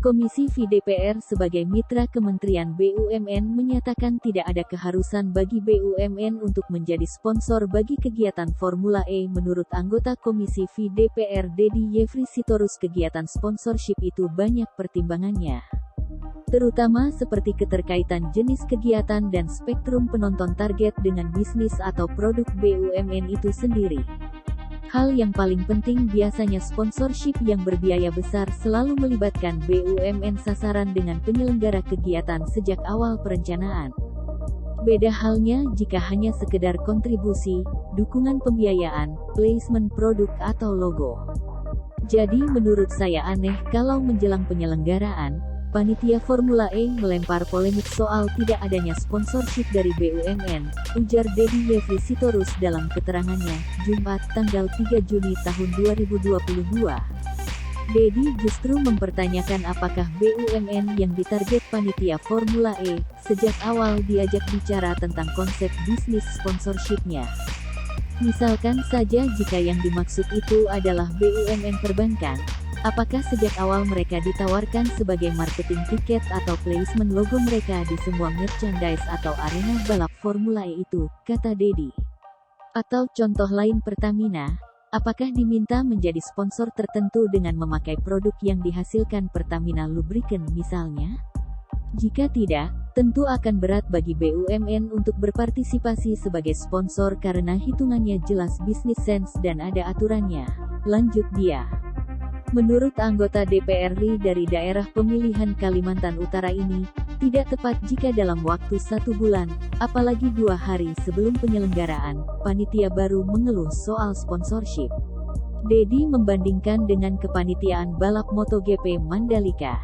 Komisi V DPR sebagai mitra Kementerian BUMN menyatakan tidak ada keharusan bagi BUMN untuk menjadi sponsor bagi kegiatan Formula E. Menurut anggota Komisi V DPR Dedi Yefri Sitorus, kegiatan sponsorship itu banyak pertimbangannya, terutama seperti keterkaitan jenis kegiatan dan spektrum penonton target dengan bisnis atau produk BUMN itu sendiri. Hal yang paling penting biasanya sponsorship yang berbiaya besar selalu melibatkan BUMN sasaran dengan penyelenggara kegiatan sejak awal perencanaan. Beda halnya jika hanya sekedar kontribusi, dukungan pembiayaan, placement produk atau logo. Jadi menurut saya aneh kalau menjelang penyelenggaraan, panitia Formula E melempar polemik soal tidak adanya sponsorship dari BUMN, ujar Dedi Yefri Sitorus dalam keterangannya, Jumat, tanggal 3 Juni tahun 2022. Dedi justru mempertanyakan apakah BUMN yang ditarget panitia Formula E, sejak awal diajak bicara tentang konsep bisnis sponsorshipnya. Misalkan saja jika yang dimaksud itu adalah BUMN perbankan, apakah sejak awal mereka ditawarkan sebagai marketing tiket atau placement logo mereka di semua merchandise atau arena balap Formula E itu, kata Dedi. Atau contoh lain Pertamina, apakah diminta menjadi sponsor tertentu dengan memakai produk yang dihasilkan Pertamina Lubricant misalnya? Jika tidak, tentu akan berat bagi BUMN untuk berpartisipasi sebagai sponsor karena hitungannya jelas bisnis sense dan ada aturannya, lanjut dia. Menurut anggota DPR RI dari daerah pemilihan Kalimantan Utara ini, tidak tepat jika dalam waktu 1 bulan, apalagi 2 hari sebelum penyelenggaraan, panitia baru mengeluh soal sponsorship. Dedi membandingkan dengan kepanitiaan balap MotoGP Mandalika,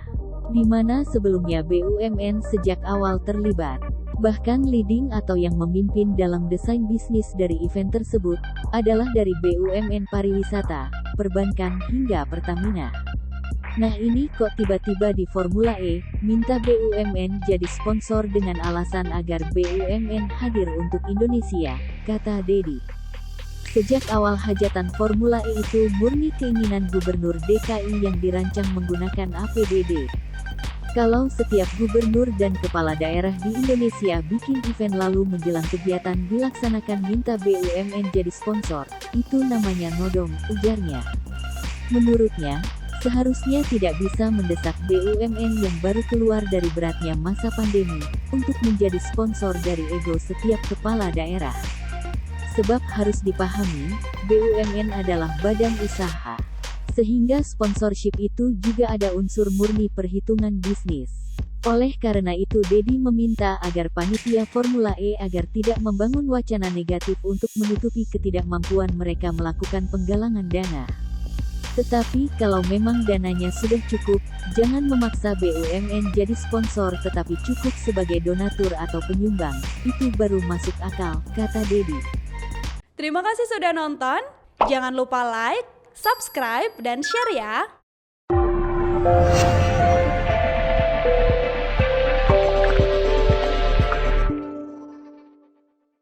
di mana sebelumnya BUMN sejak awal terlibat. Bahkan leading atau yang memimpin dalam desain bisnis dari event tersebut, adalah dari BUMN pariwisata, perbankan hingga Pertamina. Nah ini kok tiba-tiba di Formula E, minta BUMN jadi sponsor dengan alasan agar BUMN hadir untuk Indonesia, kata Dedi. Sejak awal hajatan Formula E itu murni keinginan Gubernur DKI yang dirancang menggunakan APBD. Kalau setiap gubernur dan kepala daerah di Indonesia bikin event lalu menjelang kegiatan dilaksanakan minta BUMN jadi sponsor, itu namanya nodong, ujarnya. Menurutnya, seharusnya tidak bisa mendesak BUMN yang baru keluar dari beratnya masa pandemi, untuk menjadi sponsor dari ego setiap kepala daerah. Sebab harus dipahami, BUMN adalah badan usaha. Sehingga sponsorship itu juga ada unsur murni perhitungan bisnis. Oleh karena itu Dedi meminta agar panitia Formula E agar tidak membangun wacana negatif untuk menutupi ketidakmampuan mereka melakukan penggalangan dana. Tetapi kalau memang dananya sudah cukup, jangan memaksa BUMN jadi sponsor tetapi cukup sebagai donatur atau penyumbang, itu baru masuk akal, kata Dedi. Terima kasih sudah nonton, jangan lupa like, subscribe, dan share ya!